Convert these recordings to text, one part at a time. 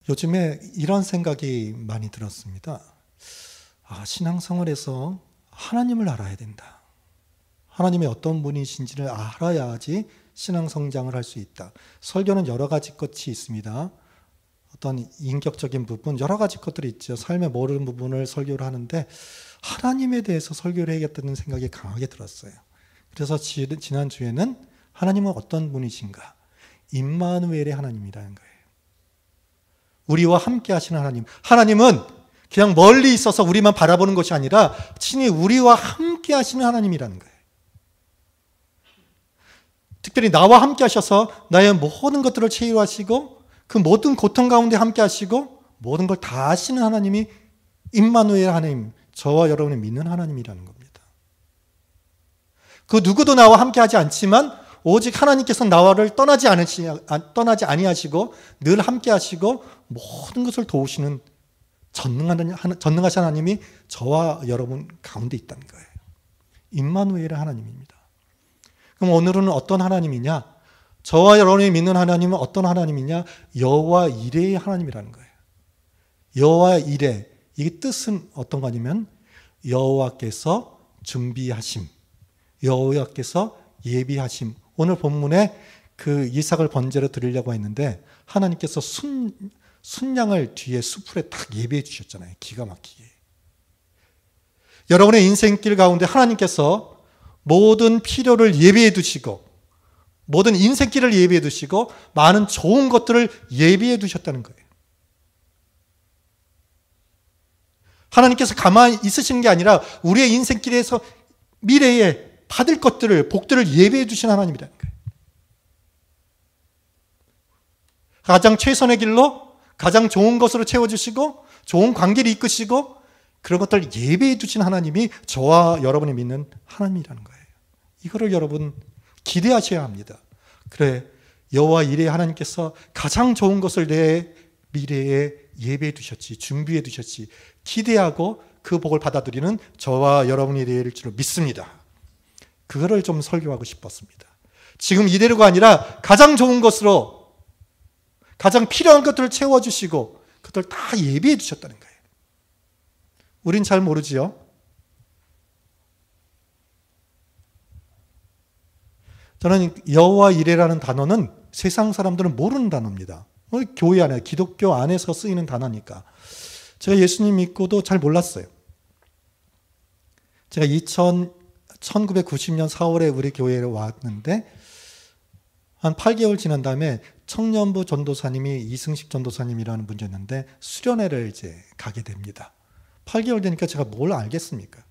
요즘에 이런 생각이 많이 들었습니다. 신앙생활에서 하나님을 알아야 된다. 하나님이 어떤 분이신지를 알아야지 신앙성장을 할 수 있다. 설교는 여러 가지 것이 있습니다. 어떤 인격적인 부분, 여러 가지 것들이 있죠. 삶의 모르는 부분을 설교를 하는데 하나님에 대해서 설교를 해야겠다는 생각이 강하게 들었어요. 그래서 지난주에는 하나님은 어떤 분이신가? 임마누엘의 하나님이라는 거예요. 우리와 함께 하시는 하나님. 하나님은 그냥 멀리 있어서 우리만 바라보는 것이 아니라 친히 우리와 함께 하시는 하나님이라는 거예요. 특별히 나와 함께 하셔서 나의 모든 것들을 치유하시고 그 모든 고통 가운데 함께 하시고 모든 걸 다 하시는 하나님이 임마누엘 하나님, 저와 여러분이 믿는 하나님이라는 겁니다. 그 누구도 나와 함께 하지 않지만 오직 하나님께서 나와를 떠나지 아니하시고 늘 함께 하시고 모든 것을 도우시는 전능하신 하나님이 저와 여러분 가운데 있다는 거예요. 임마누엘의 하나님입니다. 그럼 오늘은 어떤 하나님이냐? 저와 여러분이 믿는 하나님은 어떤 하나님이냐? 여호와 이레의 하나님이라는 거예요. 여호와 이레, 이게 뜻은 어떤 거냐면 여호와께서 준비하심, 여호와께서 예비하심. 오늘 본문에 그 이삭을 번제로 드리려고 했는데 하나님께서 순양을 뒤에 수풀에 딱 예비해 주셨잖아요. 기가 막히게. 여러분의 인생길 가운데 하나님께서 모든 필요를 예비해 두시고 모든 인생길을 예비해 두시고 많은 좋은 것들을 예비해 두셨다는 거예요. 하나님께서 가만히 있으시는 게 아니라 우리의 인생길에서 미래에 받을 것들을, 복들을 예비해 두신 하나님이라는 거예요. 가장 최선의 길로 가장 좋은 것으로 채워주시고 좋은 관계를 이끄시고 그런 것들을 예비해 두신 하나님이 저와 여러분이 믿는 하나님이라는 거예요. 이거를 여러분 기대하셔야 합니다. 그래, 여호와 이레 하나님께서 가장 좋은 것을 내 미래에 예배해 두셨지, 준비해 두셨지, 기대하고 그 복을 받아들이는 저와 여러분이 될 줄 믿습니다. 그거를 좀 설교하고 싶었습니다. 지금 이대로가 아니라 가장 좋은 것으로 가장 필요한 것들을 채워주시고 그것들 다 예비해 두셨다는 거예요. 우린 잘 모르지요. 저는 여호와 이레라는 단어는 세상 사람들은 모르는 단어입니다. 교회 안에, 기독교 안에서 쓰이는 단어니까. 제가 예수님 믿고도 잘 몰랐어요. 제가 1990년 4월에 우리 교회에 왔는데 한 8개월 지난 다음에 청년부 전도사님이 이승식 전도사님이라는 분이었는데 수련회를 이제 가게 됩니다. 8개월 되니까 제가 뭘 알겠습니까?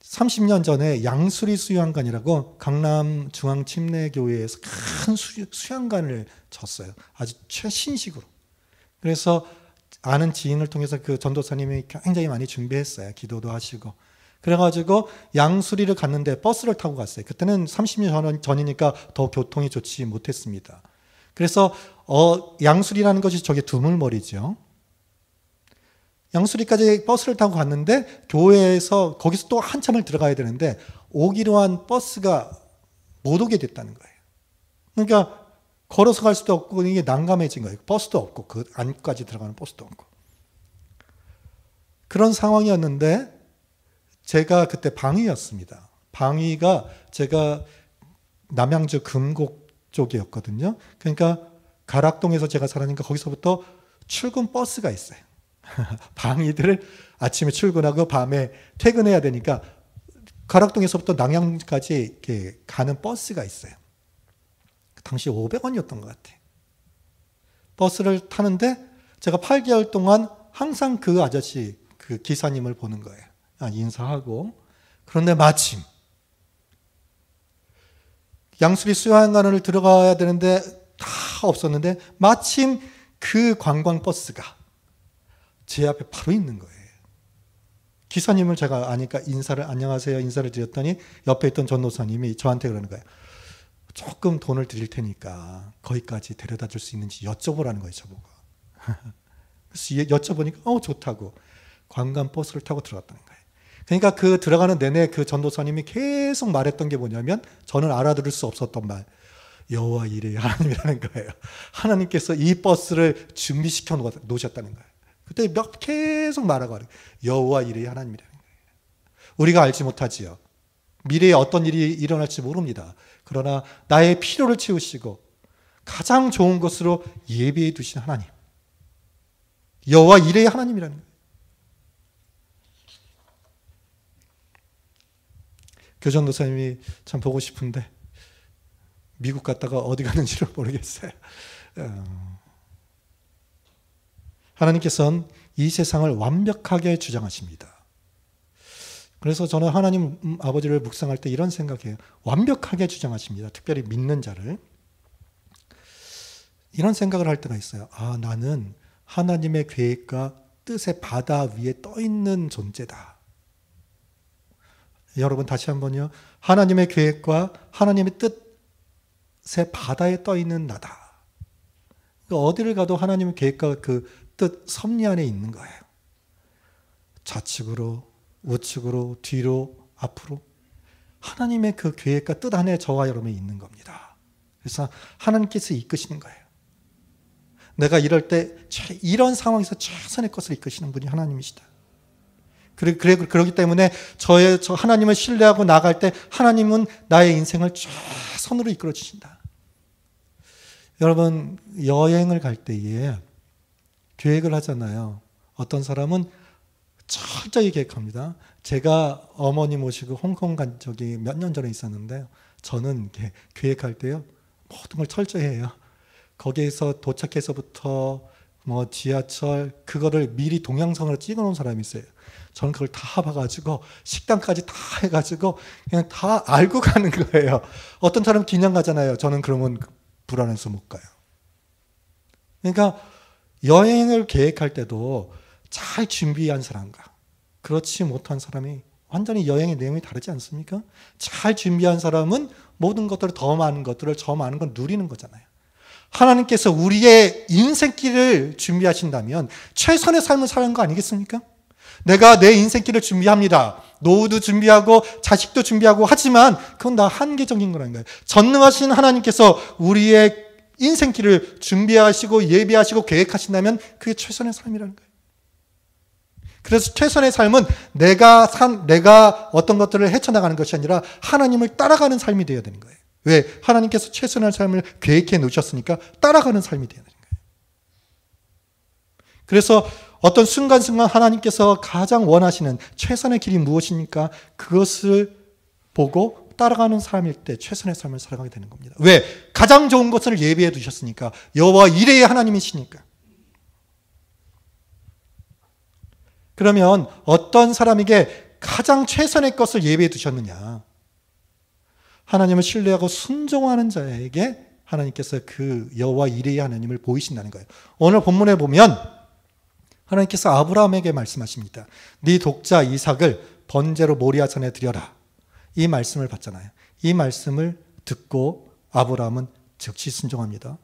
30년 전에 양수리 수양관이라고 강남 중앙침례교회에서 큰 수양관을 졌어요. 아주 최신식으로. 그래서 아는 지인을 통해서 그 전도사님이 굉장히 많이 준비했어요. 기도도 하시고. 그래가지고 양수리를 갔는데 버스를 타고 갔어요. 그때는 30년 전이니까 더 교통이 좋지 못했습니다. 그래서 양수리라는 것이 저게 두물머리죠. 양수리까지 버스를 타고 갔는데 교회에서 거기서 또 한참을 들어가야 되는데 오기로 한 버스가 못 오게 됐다는 거예요. 그러니까 걸어서 갈 수도 없고 이게 난감해진 거예요. 버스도 없고 그 안까지 들어가는 버스도 없고. 그런 상황이었는데 제가 그때 방위였습니다. 방위가 제가 남양주 금곡 쪽이었거든요. 그러니까 가락동에서 제가 살았으니까 거기서부터 출근 버스가 있어요. 방위들을 아침에 출근하고 밤에 퇴근해야 되니까 가락동에서부터 남양주까지 이렇게 가는 버스가 있어요. 당시 500원이었던 것 같아요. 버스를 타는데 제가 8개월 동안 항상 그 아저씨, 그 기사님을 보는 거예요. 인사하고. 그런데 마침 양수리 수양관을 들어가야 되는데 다 없었는데 마침 그 관광버스가 제 앞에 바로 있는 거예요. 기사님을 제가 아니까 안녕하세요 인사를 드렸더니 옆에 있던 전도사님이 저한테 그러는 거예요. 조금 돈을 드릴 테니까 거기까지 데려다 줄 수 있는지 여쭤보라는 거예요, 저보고. 그래서 여쭤보니까 좋다고 관광버스를 타고 들어갔다는 거예요. 그러니까 그 들어가는 내내 그 전도사님이 계속 말했던 게 뭐냐면 저는 알아들을 수 없었던 말. 여호와 이레의 하나님이라는 거예요. 하나님께서 이 버스를 준비시켜 놓으셨다는 거예요. 그때 계속 말하고 여호와 이레의 하나님이라는 거예요. 우리가 알지 못하지요. 미래에 어떤 일이 일어날지 모릅니다. 그러나 나의 필요를 채우시고 가장 좋은 것으로 예비해 두신 하나님, 여호와 이레의 하나님이라는 거예요. 교전도사님이 참 보고 싶은데 미국 갔다가 어디 가는지를 모르겠어요. 하나님께서는 이 세상을 완벽하게 주장하십니다. 그래서 저는 하나님 아버지를 묵상할 때 이런 생각해요. 완벽하게 주장하십니다. 특별히 믿는 자를. 이런 생각을 할 때가 있어요. 아, 나는 하나님의 계획과 뜻의 바다 위에 떠 있는 존재다. 여러분 다시 한번요. 하나님의 계획과 하나님의 뜻의 바다에 떠 있는 나다. 어디를 가도 하나님의 계획과 그 뜻 섭리 안에 있는 거예요. 좌측으로, 우측으로, 뒤로, 앞으로. 하나님의 그 계획과 뜻 안에 저와 여러분이 있는 겁니다. 그래서 하나님께서 이끄시는 거예요. 내가 이럴 때 이런 상황에서 최선의 것을 이끄시는 분이 하나님이시다. 그렇기 때문에 저 하나님을 신뢰하고 나갈 때 하나님은 나의 인생을 최선으로 이끌어 주신다. 여러분 여행을 갈 때에 계획을 하잖아요. 어떤 사람은 철저히 계획합니다. 제가 어머니 모시고 홍콩 간 적이 몇 년 전에 있었는데 저는 계획할 때요 모든 걸 철저히 해요. 거기에서 도착해서부터 지하철 그거를 미리 동영상으로 찍어놓은 사람이 있어요. 저는 그걸 다 봐가지고 식당까지 다 해가지고 그냥 다 알고 가는 거예요. 어떤 사람은 그냥 가잖아요. 저는 그러면 불안해서 못 가요. 그러니까 여행을 계획할 때도 잘 준비한 사람과 그렇지 못한 사람이 완전히 여행의 내용이 다르지 않습니까? 잘 준비한 사람은 모든 것들을 더 많은 것들을 저 많은 걸 누리는 거잖아요. 하나님께서 우리의 인생길을 준비하신다면 최선의 삶을 사는 거 아니겠습니까? 내가 내 인생길을 준비합니다. 노후도 준비하고 자식도 준비하고 하지만 그건 다 한계적인 거라는 거예요. 전능하신 하나님께서 우리의 인생길을 준비하시고 예비하시고 계획하신다면 그게 최선의 삶이라는 거예요. 그래서 최선의 삶은 내가 어떤 것들을 헤쳐나가는 것이 아니라 하나님을 따라가는 삶이 되어야 되는 거예요. 왜? 하나님께서 최선의 삶을 계획해 놓으셨으니까 따라가는 삶이 되어야 되는 거예요. 그래서 어떤 순간순간 하나님께서 가장 원하시는 최선의 길이 무엇입니까? 그것을 보고 따라가는 삶일 때 최선의 삶을 살아가게 되는 겁니다. 왜? 가장 좋은 것을 예비해 두셨으니까. 여호와 이레의 하나님이시니까. 그러면 어떤 사람에게 가장 최선의 것을 예비해 두셨느냐? 하나님을 신뢰하고 순종하는 자에게 하나님께서 그 여호와 이레의 하나님을 보이신다는 거예요. 오늘 본문에 보면 하나님께서 아브라함에게 말씀하십니다. 네 독자 이삭을 번제로 모리아산에 드려라. 이 말씀을 받잖아요. 이 말씀을 듣고 아브라함은 즉시 순종합니다.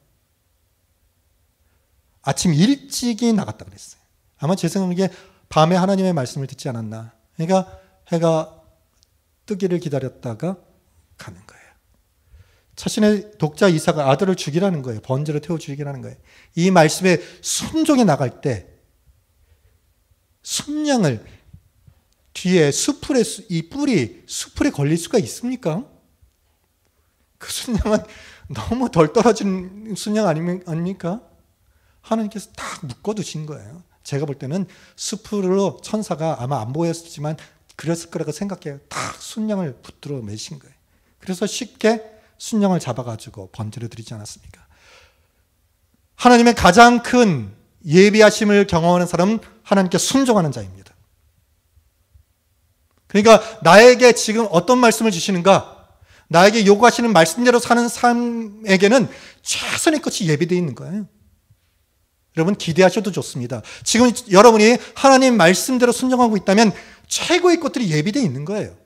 아침 일찍이 나갔다 그랬어요. 아마 제 생각에 밤에 하나님의 말씀을 듣지 않았나. 그러니까 해가 뜨기를 기다렸다가 가는 거예요. 자신의 독자 이삭을 아들을 죽이라는 거예요. 번제로 태워 죽이라는 거예요. 이 말씀에 순종해 나갈 때 순양을 뒤에 수풀에 이 뿔이 수풀에 걸릴 수가 있습니까? 그 순양은 너무 덜 떨어진 순양 아닙니까? 하나님께서 딱 묶어두신 거예요. 제가 볼 때는 수풀로 천사가 아마 안 보였지만 그랬을 거라고 생각해요. 딱 순양을 붙들어 매신 거예요. 그래서 쉽게 순양을 잡아가지고 번제를 드리지 않았습니까? 하나님의 가장 큰 예비하심을 경험하는 사람은 하나님께 순종하는 자입니다. 그러니까 나에게 지금 어떤 말씀을 주시는가? 나에게 요구하시는 말씀대로 사는 삶에게는 최선의 것이 예비되어 있는 거예요. 여러분 기대하셔도 좋습니다. 지금 여러분이 하나님 말씀대로 순종하고 있다면 최고의 것들이 예비되어 있는 거예요.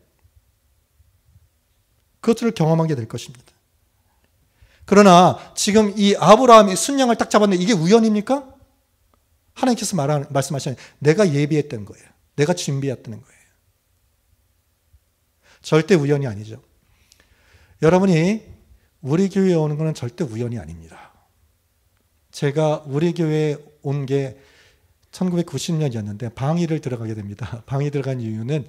그것들을 경험하게 될 것입니다. 그러나 지금 이 아브라함이 순양을 딱 잡았는데 이게 우연입니까? 하나님께서 말씀하시는 내가 예비했던 거예요. 내가 준비했다는 거예요. 절대 우연이 아니죠. 여러분이 우리 교회에 오는 것은 절대 우연이 아닙니다. 제가 우리 교회에 온 게 1990년이었는데 방위를 들어가게 됩니다. 방위 들어간 이유는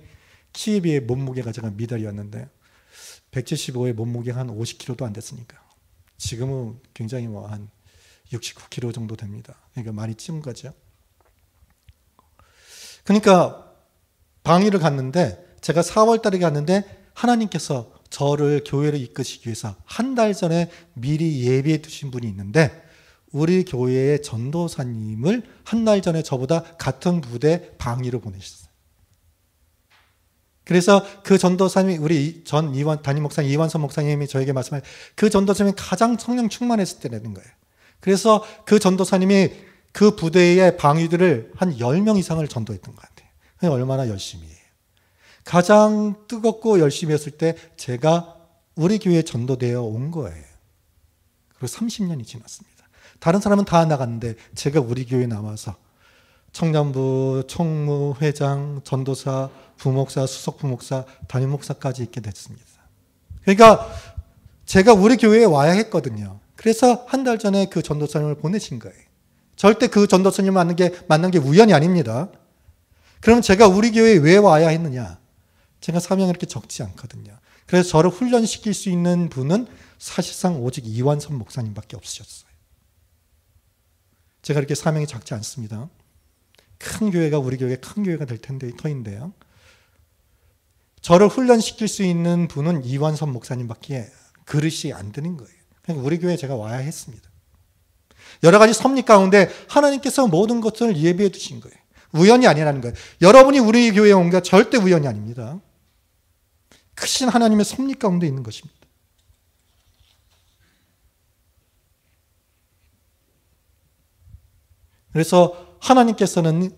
키에 비해 몸무게가 제가 미달이었는데 175에 몸무게가 한 50kg도 안 됐으니까. 지금은 굉장히 한 69kg 정도 됩니다. 그러니까 많이 찌운 거죠. 그러니까 방위를 갔는데 제가 4월 달에 갔는데 하나님께서 저를 교회를 이끄시기 위해서 한 달 전에 미리 예비해 두신 분이 있는데 우리 교회의 전도사님을 한 달 전에 저보다 같은 부대 방위로 보내셨어요. 그래서 그 전도사님이 우리 전 담임 목사님 이완선 목사님이 저에게 말씀하신 그 전도사님이 가장 성령 충만했을 때라는 거예요. 그래서 그 전도사님이 그 부대의 방위들을 한 10명 이상을 전도했던 것 같아요. 얼마나 열심히 해요. 가장 뜨겁고 열심히 했을 때 제가 우리 교회에 전도되어 온 거예요. 그리고 30년이 지났습니다. 다른 사람은 다 나갔는데 제가 우리 교회에 나와서 청년부, 총무, 회장, 전도사, 부목사, 수석 부목사, 담임 목사까지 있게 됐습니다. 그러니까 제가 우리 교회에 와야 했거든요. 그래서 한 달 전에 그 전도사님을 보내신 거예요. 절대 그 전도사님을 만난 게 우연이 아닙니다. 그러면 제가 우리 교회에 왜 와야 했느냐? 제가 사명이 이렇게 적지 않거든요. 그래서 저를 훈련시킬 수 있는 분은 사실상 오직 이완선 목사님밖에 없으셨어요. 제가 이렇게 사명이 작지 않습니다. 큰 교회가 우리 교회가 큰 교회가 될 터인데요. 저를 훈련시킬 수 있는 분은 이완선 목사님밖에 그릇이 안 되는 거예요. 그러니까 우리 교회에 제가 와야 했습니다. 여러 가지 섭리 가운데 하나님께서 모든 것을 예비해 두신 거예요. 우연이 아니라는 거예요. 여러분이 우리 교회에 온 게 절대 우연이 아닙니다. 크신 하나님의 섭리 가운데 있는 것입니다. 그래서 하나님께서는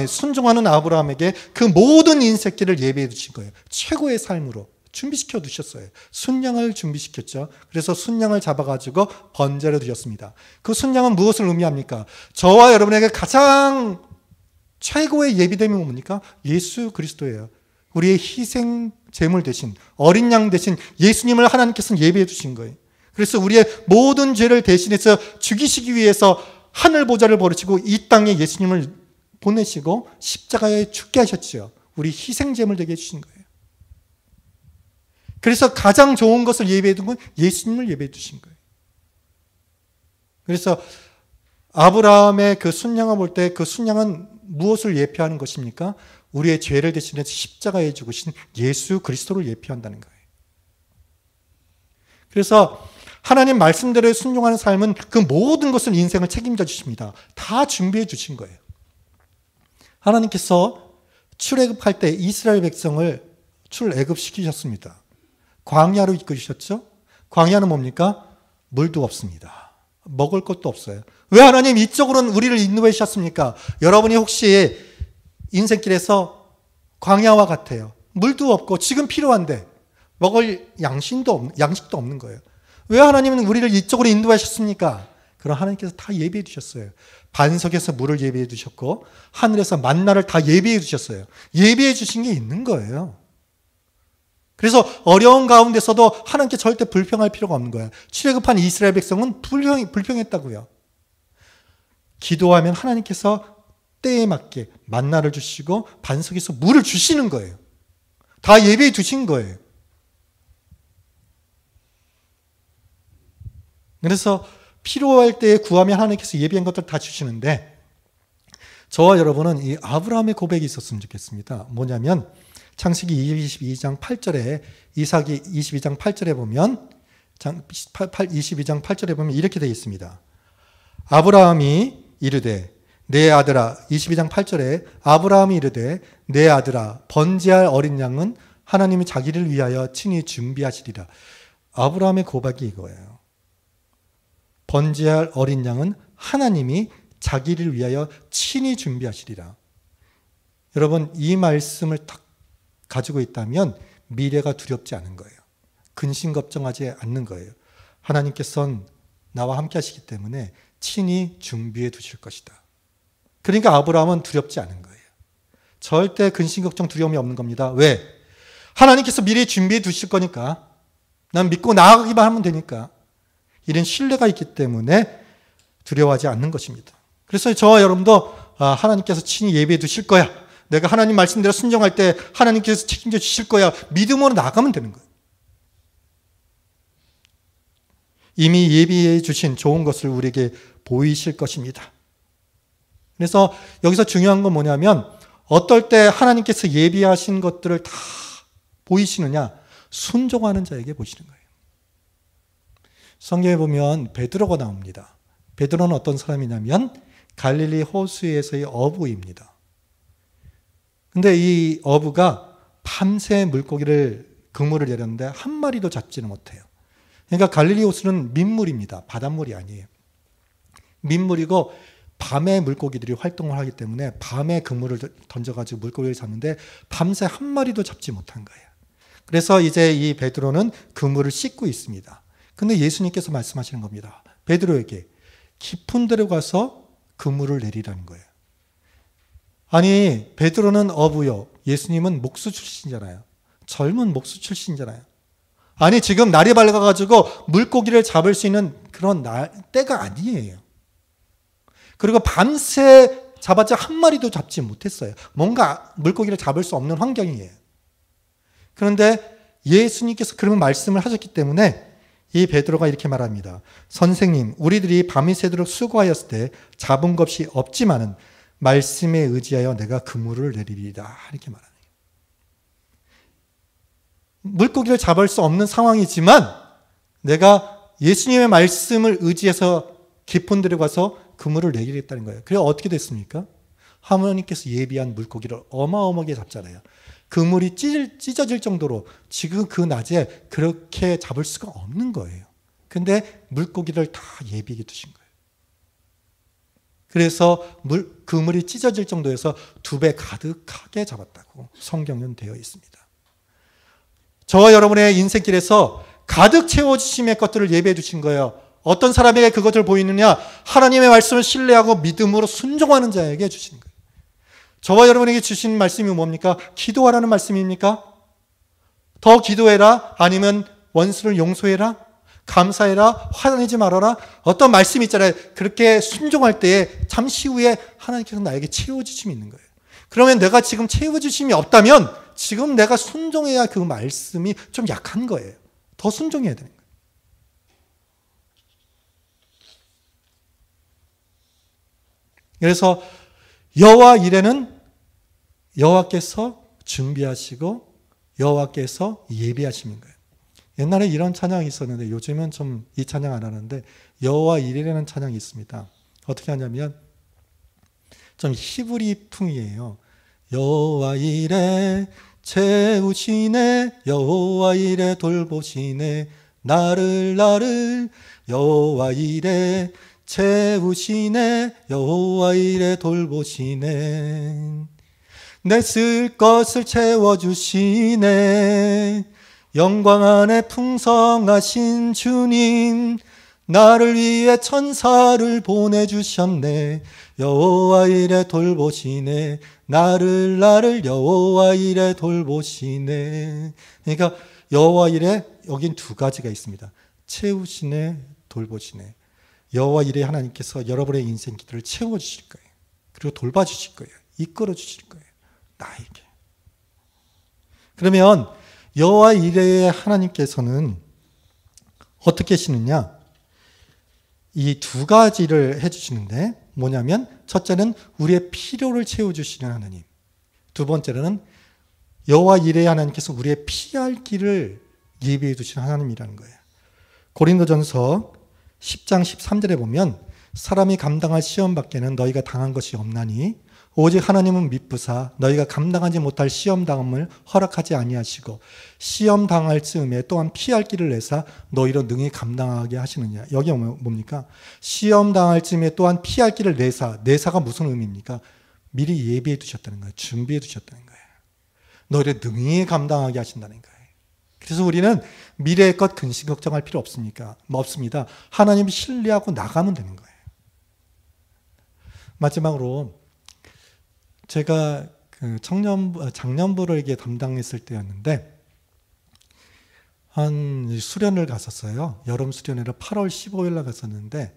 순종하는 아브라함에게 그 모든 인생길을 예비해 두신 거예요. 최고의 삶으로 준비시켜 두셨어요. 순양을 준비시켰죠. 그래서 순양을 잡아가지고 번제로 드렸습니다. 그 순양은 무엇을 의미합니까? 저와 여러분에게 가장 최고의 예비됨이 뭡니까? 예수 그리스도예요. 우리의 희생 제물 대신 어린 양 대신 예수님을 하나님께서는 예비해 두신 거예요. 그래서 우리의 모든 죄를 대신해서 죽이시기 위해서 하늘 보좌를 버리시고 이 땅에 예수님을 보내시고 십자가에 죽게 하셨죠. 우리 희생 제물 되게 해주신 거예요. 그래서 가장 좋은 것을 예비해 둔 건 예수님을 예비해 두신 거예요. 그래서 아브라함의 그 순양을 볼 때 그 순양은 무엇을 예표하는 것입니까? 우리의 죄를 대신해서 십자가에 죽으신 예수 그리스도를 예표한다는 거예요. 그래서 하나님 말씀대로 순종하는 삶은 그 모든 것을 인생을 책임져 주십니다. 다 준비해 주신 거예요. 하나님께서 출애굽할 때 이스라엘 백성을 출애굽시키셨습니다. 광야로 이끌으셨죠? 광야는 뭡니까? 물도 없습니다. 먹을 것도 없어요. 왜 하나님 이쪽으로는 우리를 인도하셨습니까? 여러분이 혹시 인생길에서 광야와 같아요. 물도 없고 지금 필요한데 먹을 양식도 없는 거예요. 왜 하나님은 우리를 이쪽으로 인도하셨습니까? 그럼 하나님께서 다 예비해 두셨어요. 반석에서 물을 예비해 두셨고 하늘에서 만나를 다 예비해 두셨어요. 예비해 주신 게 있는 거예요. 그래서 어려운 가운데서도 하나님께 절대 불평할 필요가 없는 거예요. 출애굽한 이스라엘 백성은 불평했다고요. 기도하면 하나님께서 때에 맞게 만나를 주시고 반석에서 물을 주시는 거예요. 다 예비해 두신 거예요. 그래서 필요할 때 구하면 하나님께서 예비한 것들 다 주시는데 저와 여러분은 이 아브라함의 고백이 있었으면 좋겠습니다. 뭐냐면 창세기 22장 8절에 이삭이 22장 8절에 보면 22장 8절에 보면 이렇게 되어 있습니다. 아브라함이 이르되 내 아들아 22장 8절에 아브라함이 이르되 내 아들아 번제할 어린 양은 하나님이 자기를 위하여 친히 준비하시리라. 아브라함의 고백이 이거예요. 번제할 어린 양은 하나님이 자기를 위하여 친히 준비하시리라. 여러분 이 말씀을 딱 가지고 있다면 미래가 두렵지 않은 거예요. 근심 걱정하지 않는 거예요. 하나님께서는 나와 함께 하시기 때문에 친히 준비해 두실 것이다. 그러니까 아브라함은 두렵지 않은 거예요. 절대 근심 걱정 두려움이 없는 겁니다. 왜? 하나님께서 미리 준비해 두실 거니까 난 믿고 나아가기만 하면 되니까. 이런 신뢰가 있기 때문에 두려워하지 않는 것입니다. 그래서 저와 여러분도 하나님께서 친히 예비해 두실 거야. 내가 하나님 말씀대로 순종할 때 하나님께서 책임져 주실 거야. 믿음으로 나가면 되는 거예요. 이미 예비해 주신 좋은 것을 우리에게 보이실 것입니다. 그래서 여기서 중요한 건 뭐냐면 어떨 때 하나님께서 예비하신 것들을 다 보이시느냐? 순종하는 자에게 보시는 거예요. 성경에 보면 베드로가 나옵니다. 베드로는 어떤 사람이냐면 갈릴리 호수에서의 어부입니다. 근데 이 어부가 밤새 그물을 내렸는데 한 마리도 잡지는 못해요. 그러니까 갈릴리 호수는 민물입니다. 바닷물이 아니에요. 민물이고 밤에 물고기들이 활동을 하기 때문에 밤에 그물을 던져가지고 물고기를 잡는데 밤새 한 마리도 잡지 못한 거예요. 그래서 이제 이 베드로는 그물을 씻고 있습니다. 근데 예수님께서 말씀하시는 겁니다. 베드로에게 깊은 데로 가서 그물을 내리라는 거예요. 아니, 베드로는 어부요. 예수님은 목수 출신이잖아요. 젊은 목수 출신이잖아요. 아니, 지금 날이 밝아가지고 물고기를 잡을 수 있는 그런 때가 아니에요. 그리고 밤새 잡았자 한 마리도 잡지 못했어요. 뭔가 물고기를 잡을 수 없는 환경이에요. 그런데 예수님께서 그런 말씀을 하셨기 때문에 이 베드로가 이렇게 말합니다. 선생님, 우리들이 밤이 새도록 수고하였을 때 잡은 것이 없지만은 말씀에 의지하여 내가 그물을 내리리라. 이렇게 말합니다. 물고기를 잡을 수 없는 상황이지만 내가 예수님의 말씀을 의지해서 깊은 데로 가서 그물을 내리겠다는 거예요. 그래서 어떻게 됐습니까? 하나님께서 예비한 물고기를 어마어마하게 잡잖아요. 그물이 찢어질 정도로 지금 그 낮에 그렇게 잡을 수가 없는 거예요. 근데 물고기를 다 예비해 두신 거예요. 그래서 그물이 찢어질 정도에서 2배 가득하게 잡았다고 성경은 되어 있습니다. 저와 여러분의 인생길에서 가득 채워주심의 것들을 예비해 주신 거예요. 어떤 사람에게 그것을 보이느냐? 하나님의 말씀을 신뢰하고 믿음으로 순종하는 자에게 주시는 거예요. 저와 여러분에게 주신 말씀이 뭡니까? 기도하라는 말씀입니까? 더 기도해라? 아니면 원수를 용서해라? 감사해라? 화내지 말아라? 어떤 말씀이 있잖아요. 그렇게 순종할 때에 잠시 후에 하나님께서 나에게 채워주심이 있는 거예요. 그러면 내가 지금 채워주심이 없다면 지금 내가 순종해야 그 말씀이 좀 약한 거예요. 더 순종해야 되는 거예요. 그래서 여호와 이레는 여호와께서 준비하시고 여호와께서 예비하시는 거예요. 옛날에 이런 찬양이 있었는데 요즘은 좀 이 찬양 안 하는데 여호와 이레라는 찬양이 있습니다. 어떻게 하냐면 좀 히브리풍이에요. 여호와 이레 채우시네 여호와 이레 돌보시네 나를 여호와 이레 채우시네 여호와 이레 돌보시네 내 쓸 것을 채워주시네 영광 안에 풍성하신 주님 나를 위해 천사를 보내주셨네 여호와 이레 돌보시네 나를 여호와 이레 돌보시네. 그러니까 여호와 이레 여긴 2가지가 있습니다. 채우시네 돌보시네. 여호와 이레 하나님께서 여러분의 인생 길을 채워주실 거예요. 그리고 돌봐주실 거예요. 이끌어 주실 거예요. 나에게. 그러면 여호와 이레의 하나님께서는 어떻게 하시느냐? 이 2가지를 해주시는데 뭐냐면 첫째는 우리의 필요를 채워주시는 하나님, 2번째로는 여호와 이레의 하나님께서 우리의 피할 길을 예비해 두시는 하나님이라는 거예요. 고린도전서 10장 13절에 보면 사람이 감당할 시험 밖에는 너희가 당한 것이 없나니 오직 하나님은 미쁘사 너희가 감당하지 못할 시험 당함을 허락하지 아니하시고 시험 당할 즈음에 또한 피할 길을 내사 너희로 능히 감당하게 하시느냐. 여기 뭡니까? 시험 당할 즈음에 또한 피할 길을 내사가 무슨 의미입니까? 미리 예비해 두셨다는 거예요. 준비해 두셨다는 거예요. 너희를 능히 감당하게 하신다는 거예요. 그래서 우리는 미래의 것 근심 걱정할 필요 없습니다. 하나님을 신뢰하고 나가면 되는 거예요. 마지막으로 제가 그 장년부를 이게 담당했을 때였는데 한 수련을 갔었어요. 여름 수련회를 8월 15일 날 갔었는데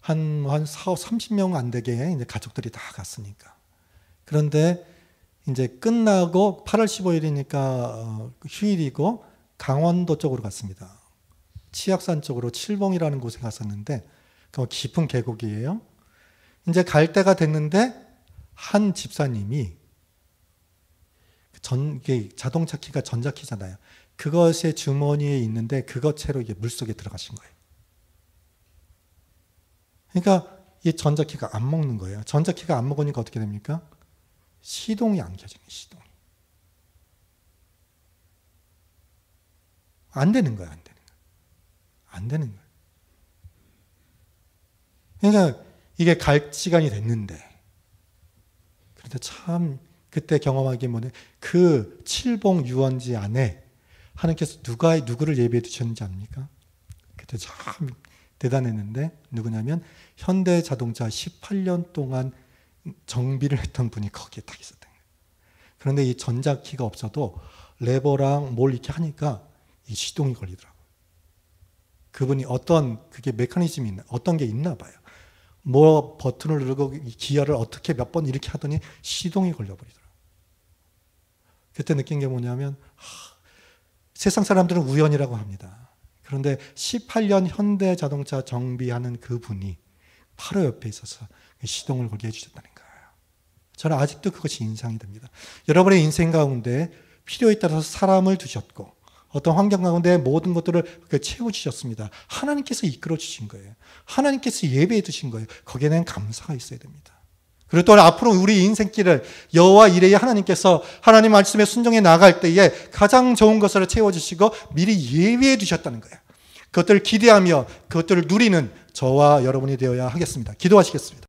한 30명 안 되게 이제 가족들이 다 갔으니까. 그런데 이제 끝나고 8월 15일이니까 휴일이고 강원도 쪽으로 갔습니다. 치악산 쪽으로 칠봉이라는 곳에 갔었는데 깊은 계곡이에요. 이제 갈 때가 됐는데 한 집사님이 이게 자동차 키가 전자키잖아요. 그것의 주머니에 있는데 그것 채로 이게 물속에 들어가신 거예요. 그러니까 이 전자키가 안 먹는 거예요. 전자키가 안 먹으니까 어떻게 됩니까? 시동이 안 켜지는 시동이. 안 되는 거예요. 안 되는 거예요. 그러니까 이게 갈 시간이 됐는데 그런데 참 그때 경험한 게 뭐냐, 그 칠봉 유원지 안에 하나님께서 누구를 예배해 두셨는지 압니까? 그때 참 대단했는데 누구냐면 현대자동차 18년 동안 정비를 했던 분이 거기에 딱 있었던 거예요. 그런데 이 전자키가 없어도 레버랑 뭘 이렇게 하니까 이 시동이 걸리더라고요. 그분이 그게 메커니즘이 어떤 게 있나 봐요. 뭐 버튼을 누르고 기어를 어떻게 몇 번 이렇게 하더니 시동이 걸려버리더라고요. 그때 느낀 게 뭐냐면 세상 사람들은 우연이라고 합니다. 그런데 18년 현대자동차 정비하는 그분이 바로 옆에 있어서 시동을 걸게 해주셨다는 거예요. 저는 아직도 그것이 인상이 됩니다. 여러분의 인생 가운데 필요에 따라서 사람을 두셨고 어떤 환경 가운데 모든 것들을 채워주셨습니다. 하나님께서 이끌어 주신 거예요. 하나님께서 예배해 두신 거예요. 거기에 대한 감사가 있어야 됩니다. 그리고 또 앞으로 우리 인생길을 여호와 이레의 하나님께서 하나님 말씀에 순종해 나갈 때에 가장 좋은 것을 채워주시고 미리 예비해 두셨다는 거예요. 그것들을 기대하며 그것들을 누리는 저와 여러분이 되어야 하겠습니다. 기도하시겠습니다.